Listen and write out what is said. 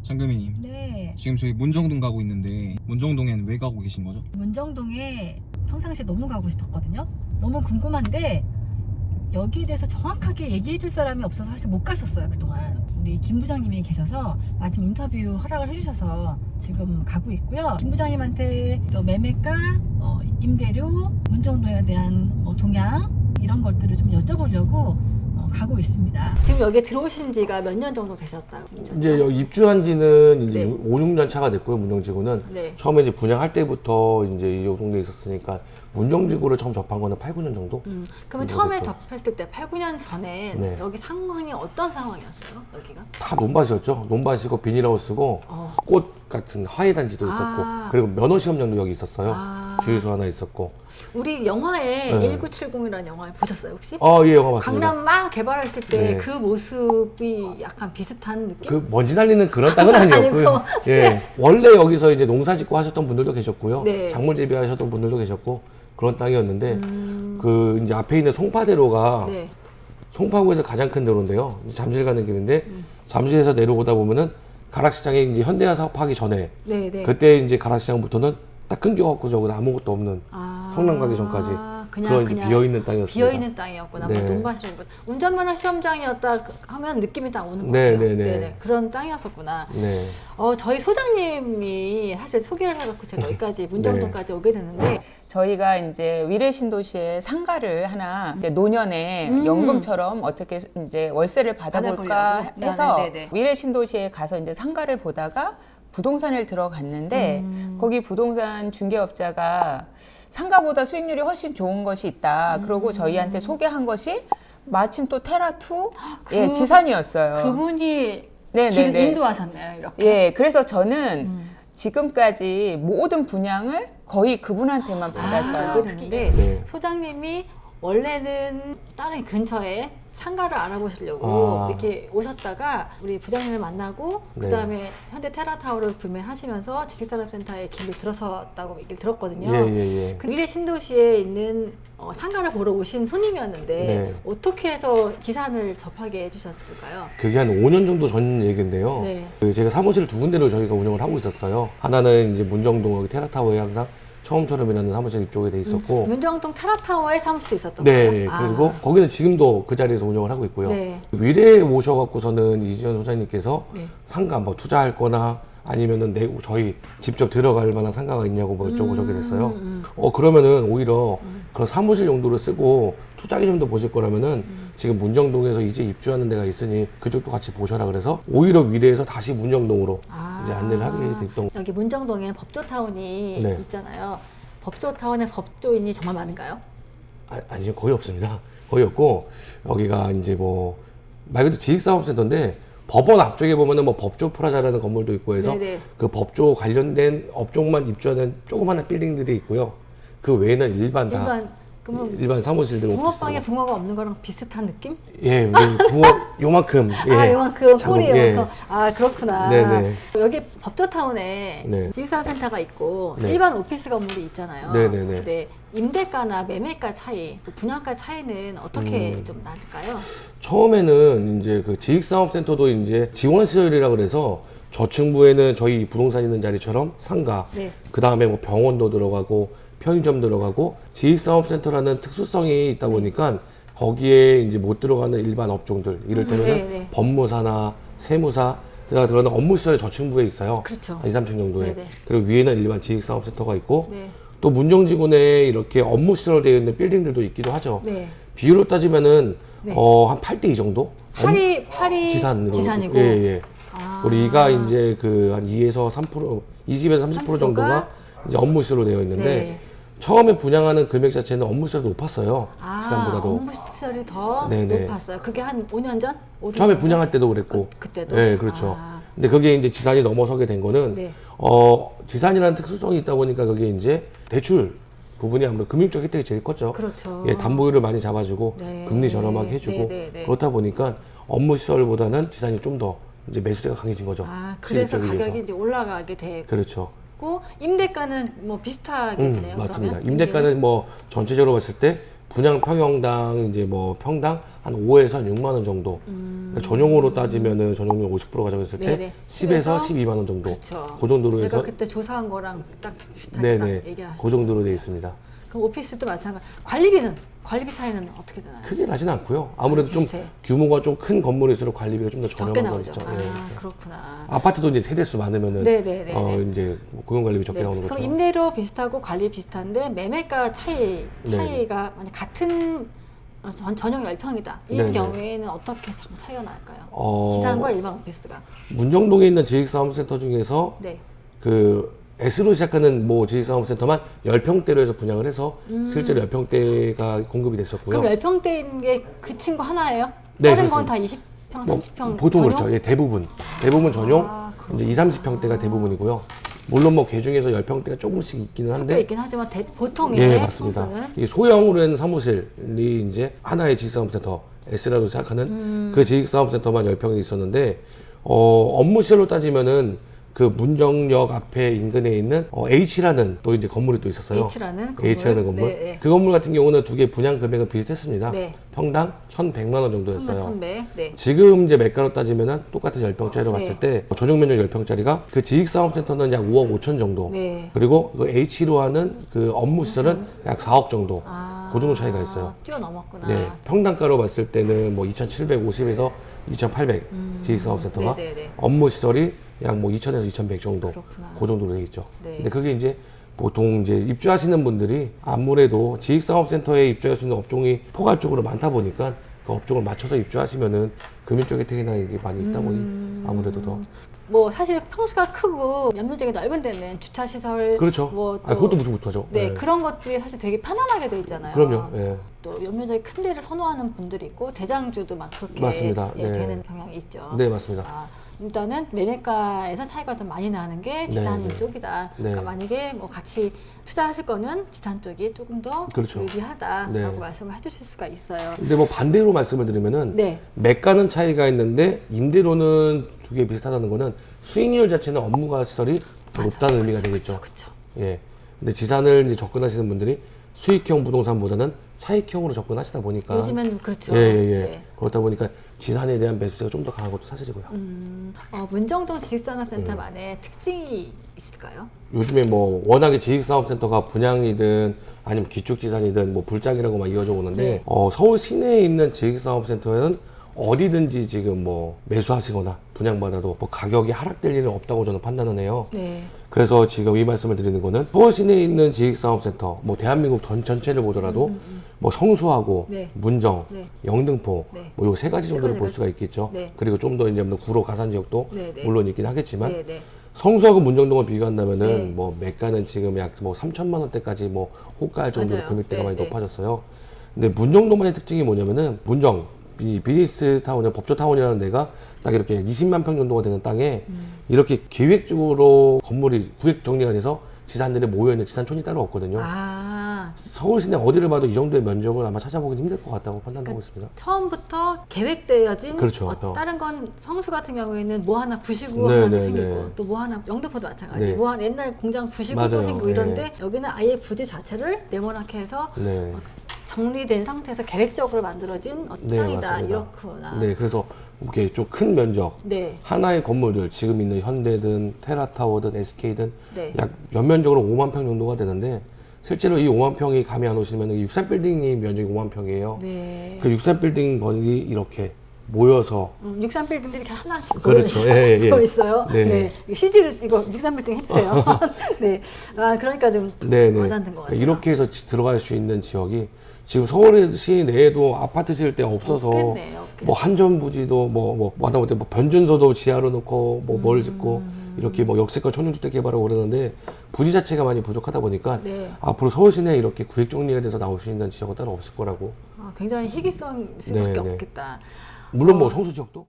장금희님, 네. 지금 저희 문정동 가고 있는데 문정동엔 왜 가고 계신 거죠? 문정동에 평상시에 너무 가고 싶었거든요. 너무 궁금한데 여기에 대해서 정확하게 얘기해 줄 사람이 없어서 사실 못 갔었어요, 그동안. 우리 김 부장님이 계셔서 마침 인터뷰 허락을 해주셔서 지금 가고 있고요. 김 부장님한테 또 매매가, 임대료, 문정동에 대한 동향 이런 것들을 좀 여쭤보려고 가고 있습니다. 지금 여기에 들어오신 지가 몇 년 정도 되셨다고? 이제 여기 입주한 지는 이제 네. 5, 6년 차가 됐고요, 문정지구는. 네. 처음에 이제 분양할 때부터 이제 이 동네에 있었으니까 문정지구를 처음 접한 거는 8, 9년 정도? 그러면 처음에 접했을 때 8, 9년 전에 네. 여기 상황이 어떤 상황이었어요? 여기가? 다 논밭이었죠. 논밭이고 비닐하우스고 꽃 같은 화훼단지도 있었고 그리고 면허 시험장도 여기 있었어요. 주유소 하나 있었고. 우리 영화에 네. 1970이라는 영화 보셨어요 혹시? 예, 영화 봤습니다. 강남 막 개발했을 때 네. 그 모습이 약간 비슷한 느낌? 그 먼지 날리는 그런 땅은 아니었고요. 아니고. 예, 원래 여기서 이제 농사 짓고 하셨던 분들도 계셨고요. 네. 작물 재배하셨던 분들도 계셨고 그런 땅이었는데 그 이제 앞에 있는 송파대로가 네. 송파구에서 가장 큰 대로인데요. 이제 잠실 가는 길인데 잠실에서 내려오다 보면은 가락시장에 이제 현대화 사업하기 전에 네, 네. 그때 이제 가락시장부터는 딱 끊겨갖고 저거 아무것도 없는 성남 가기 전까지 그런 이제 비어 있는 땅이었습니다. 비어 있는 땅이었구나. 네. 논밭이라고. 운전면허 시험장이었다 하면 느낌이 딱 오는 것 네, 같아요. 네, 네. 네네. 그런 땅이었었구나. 네. 저희 소장님이 사실 소개를 해갖고 제가 여기까지 문정동까지 오게 됐는데 저희가 이제 위례 신도시에 상가를 하나 이제 노년에 연금처럼 어떻게 이제 월세를 받아볼까 받아보려고? 해서 네네네. 위례 신도시에 가서 이제 상가를 보다가 부동산을 들어갔는데 거기 부동산 중개업자가 상가보다 수익률이 훨씬 좋은 것이 있다. 그러고 저희한테 소개한 것이 마침 또 테라2 예, 지산이었어요. 그분이 네, 길 네, 네. 인도하셨네요. 이렇게. 예, 그래서 저는 지금까지 모든 분양을 거의 그분한테만 받았어요. 알게 됐는데 네. 소장님이 원래는 다른 근처에 상가를 알아보시려고 이렇게 오셨다가 우리 부장님을 만나고 네. 그 다음에 현대 테라타워를 구매하시면서 지식산업센터에 길로 들어섰다고 얘기를 들었거든요. 예. 그 미래 신도시에 있는 상가를 보러 오신 손님이었는데 네. 어떻게 해서 지산을 접하게 해주셨을까요? 그게 한 5년 정도 전 얘기인데요. 네. 그 제가 사무실을 두 군데로 저희가 운영을 하고 있었어요. 하나는 이제 문정동 여기 테라타워에 항상 처음처럼이라는 사무실 입주하게 돼 있었고, 문정동 테라타워에 사무실이 있었던 네, 거예요? 그리고 거기는 지금도 그 자리에서 운영을 하고 있고요. 네. 위례에 오셔갖고서는 이지연 소장님께서 네. 상가 뭐 투자할 거나 아니면은 저희 직접 들어갈 만한 상가가 있냐고 뭐 여쭤보시게 됐어요. 그러면은 오히려 그런 사무실 용도로 쓰고 투자 개념도 보실 거라면은 지금 문정동에서 이제 입주하는 데가 있으니 그쪽도 같이 보셔라 그래서 오히려 위례에서 다시 문정동으로 이제 안내를 하게 됐던. 여기 문정동에 법조타운이 네. 있잖아요. 법조타운에 법조인이 정말 많은가요? 아니요, 거의 없습니다. 거의 없고 여기가 이제 뭐 말 그대로 지식사업센터인데 법원 앞쪽에 보면은 뭐 법조 프라자라는 건물도 있고 해서 네네. 그 법조 관련된 업종만 입주하는 조그마한 빌딩들이 있고요. 그 외에는 일반 그러면 일반 사무실들 붕어빵에 오피스텔. 붕어가 없는 거랑 비슷한 느낌? 예, 붕어 요만큼. 예, 요만큼 작은, 꼬리 예. 요만큼. 그렇구나. 네네. 여기 법조타운에 네. 지식산업센터가 있고 네. 일반 오피스 건물이 있잖아요. 네네네. 근데 임대가나 매매가 차이, 그 분양가 차이는 어떻게 좀 나을까요? 처음에는 이제 그 지식사업센터도 이제 지원시설이라 그래서 저층부에는 저희 부동산 있는 자리처럼 상가, 네. 그 다음에 뭐 병원도 들어가고 편의점 들어가고 지식사업센터라는 특수성이 있다 보니까 거기에 이제 못 들어가는 일반 업종들, 이를테면 네네. 법무사나 세무사가 들어가는 업무시설이 저층부에 있어요. 그렇죠. 한 2, 3층 정도에. 네네. 그리고 위에는 일반 지식사업센터가 있고 네. 또 문정지구 내에 이렇게 업무시설 되어 있는 빌딩들도 있기도 하죠. 네. 비율로 따지면은 네. 한 8대 2 정도? 팔이 지산으로. 고 예. 우리 이가 이제 그 한 2에서 3%, 20에서 30% 정도가 이제 업무시설로 되어 있는데 네. 처음에 분양하는 금액 자체는 업무시설이 높았어요. 지산보다도. 업무시설이 더 네네. 높았어요. 그게 한 5년 전? 5, 6년 처음에 전? 분양할 때도 그랬고. 그때도? 네, 그렇죠. 근데 그게 이제 지산이 넘어서게 된 거는 네. 지산이라는 특수성이 있다 보니까 그게 이제 대출 부분이 아무래도 금융적 혜택이 제일 컸죠. 그렇죠. 예, 담보율을 많이 잡아주고 네. 금리 저렴하게 해주고 네. 그렇다 보니까 업무시설보다는 지산이 좀 더 이제 매수세가 강해진 거죠. 그래서 실질적으로 가격이 해서. 이제 올라가게 되고 그렇죠. 임대가는 뭐 비슷하겠네요. 맞습니다. 그러면? 임대가는 뭐 전체적으로 봤을 때 분양 평형당 이제 뭐 평당 한 5에서 6만 원 정도. 그러니까 전용으로 따지면은 전용료 50% 가져갔을 때 네네. 10에서 12만 원 정도. 그렇죠. 그 정도로 제가 해서 그때 조사한 거랑 딱 비슷하게 네네. 딱 얘기하시죠. 그 정도로 돼 있습니다. 그럼 오피스도 마찬가지. 관리비 차이는 어떻게 되나요? 크게 나진 않고요. 아무래도 좀 비슷해. 규모가 좀 큰 건물일수록 관리비가 좀 더 적게 저렴한 나오죠. 거죠. 아, 예, 그래서. 그렇구나. 아파트도 이제 세대수 많으면은 네네네. 이제 고용관리비 적게 네. 나오는 그럼 거죠. 임대료 비슷하고 관리 비슷한데 매매가 차이가 만약 같은 전용 10평이다. 이 네네. 경우에는 어떻게 차이가 날까요? 어, 지상과 일반 오피스가. 문정동에 있는 지식사업센터 중에서 네. 그 S로 시작하는 뭐 지식사업센터만 10평대로 해서 분양을 해서 실제로 10평대가 공급이 됐었고요. 그럼 10평대인 게 그 친구 하나예요? 네, 다른 건 그렇습니다. 다 20평, 뭐 30평 보통 전용? 그렇죠. 예, 대부분 전용 아, 이제 2, 30평대가 대부분이고요. 물론 뭐 개 중에서 10평대가 조금씩 있기는 꽤 한데 있긴 하지만 보통의 예, 맞습니다. 평수는 이 소형으로 된 사무실이 이제 하나의 지식사업센터 S라고 생각하는 그 지식사업센터만 10평이 있었는데 업무시설로 따지면은 그 문정역 앞에 인근에 있는 H라는 또 이제 건물이 또 있었어요. H라는 건물. H라는 건물. 네, 네. 그 건물 같은 경우는 두 개 분양 금액은 비슷했습니다. 네. 평당 1,100만 원 정도였어요. 1,100. 네. 지금 이제 매가로 따지면은 똑같은 10평짜리로 네. 봤을 때 전용 면적 10평짜리가 그 지식사업센터는 약 5억 5천 정도. 네. 그리고 그 H로 하는 그 업무시설은 약 4억 정도. 아, 그 정도 차이가 있어요. 뛰어넘었구나. 네. 평당가로 봤을 때는 뭐 2,750에서 2,800 지식사업센터가 네, 네, 네. 업무시설이 약 뭐 2,000에서 2,100 정도. 그렇구나. 그 정도로 돼 있죠. 네. 근데 그게 이제 보통 이제 입주하시는 분들이 아무래도 지식사업센터에 입주할 수 있는 업종이 포괄적으로 많다 보니까 그 업종을 맞춰서 입주하시면은 금융 쪽 혜택이나 이게 많이 있다 보니 아무래도 더 뭐 사실 평수가 크고 연면적이 넓은 데는 주차 시설 그렇죠. 뭐 아, 그것도 무슨 못하죠. 네, 예. 그런 것들이 사실 되게 편안하게 돼 있잖아요. 그럼요. 예. 또 연면적이 큰 데를 선호하는 분들이 있고 대장주도 막 그렇게 맞습니다. 예, 네. 되는 경향이 있죠. 네, 맞습니다. 아, 일단은 매매가에서 차이가 좀 많이 나는 게 지산 네. 쪽이다. 네. 그러니까 만약에 뭐 같이 투자하실 거는 지산 쪽이 조금 더 그렇죠. 유리하다라고 네. 말씀을 해주실 수가 있어요. 근데 뭐 반대로 말씀을 드리면은 네. 매가는 차이가 있는데 임대료는 두 개 비슷하다는 거는 수익률 자체는 업무가 시설이 더 높다는 의미가 되겠죠. 그렇죠. 예. 근데 지산을 이제 접근하시는 분들이 수익형 부동산보다는 차익형으로 접근하시다 보니까 요즘엔 그렇죠. 예, 예, 예. 네. 그렇다 보니까 지산에 대한 매수세가 좀 더 강한 것도 사실이고요. 문정동 지식산업센터만의 특징이 있을까요? 요즘에 뭐 워낙에 지식사업센터가 분양이든 아니면 기축지산이든 뭐 불장이라고 막 이어져 오는데 네. 서울 시내에 있는 지식사업센터에는 어디든지 지금 뭐 매수하시거나 분양받아도 뭐 가격이 하락될 일은 없다고 저는 판단을 해요. 네. 그래서 지금 이 말씀을 드리는 거는 서울 시내에 있는 지식사업센터, 뭐 대한민국 전체를 보더라도 뭐 성수하고 네. 문정, 네. 영등포 네. 뭐 요 세 가지 정도를 가지가 볼 수가 있겠죠. 네. 그리고 좀 더 이제 뭐 구로 가산 지역도 네, 네. 물론 있긴 하겠지만 네, 네. 성수하고 문정동을 비교한다면은 네. 뭐 매가는 지금 약 뭐 3천만 원대까지 뭐 호가할 정도로 맞아요. 금액대가 네, 많이 네. 높아졌어요. 근데 문정동만의 특징이 뭐냐면은 문정 이 비즈니스 타운이나 법조 타운이라는 데가 딱 이렇게 20만 평 정도가 되는 땅에 이렇게 계획적으로 건물이 구획 정리가 돼서 지산들이 모여 있는 지산촌이 따로 없거든요. 아, 서울 시내 어디를 봐도 이 정도의 면적을 아마 찾아보기 힘들 것 같다고 판단하고 있습니다. 처음부터 계획되어진 그렇죠. 다른 건 성수 같은 경우에는 뭐 하나 부시고 네, 하나 네, 생기고 네. 또 뭐 하나 영등포도 마찬가지 네. 뭐 하나 옛날 공장 부시고 또 맞아요. 생기고 네. 이런데 여기는 아예 부지 자체를 네모나게 해서 네. 정리된 상태에서 계획적으로 만들어진 네, 땅이다 맞습니다. 이렇구나. 네, 그래서 이렇게 좀 큰 면적 네. 하나의 건물들 지금 있는 현대든 테라타워든 SK든 네. 약 연면적으로 5만 평 정도가 되는데 실제로 이 5만 평이 감이 안 오시면 이 63빌딩이 면적이 5만 평이에요. 네. 그 63빌딩 건이 이렇게 모여서 63빌딩들이 이렇게 하나씩 그렇죠. 모여 예, 예. 있어요. 네. 네. CG를 이거 63빌딩 해주세요. 네. 아, 그러니까 좀 네네. 와닿는 것 같아요. 이렇게 해서 들어갈 수 있는 지역이 지금 서울시 내에도 아파트 지을 데 없어서 없겠네, 없겠어. 뭐 한전부지도 뭐 하다못해 뭐 변준소도 지하로 놓고 뭐 뭘 짓고 이렇게 뭐 역세권 청년주택 개발하고 그러는데 부지 자체가 많이 부족하다 보니까 네. 앞으로 서울 시내에 이렇게 구획 정리가 돼서 나올 수 있는 지역은 따로 없을 거라고. 굉장히 희귀성 있을 네, 수밖에 네. 없겠다. 물론 뭐 성수 지역도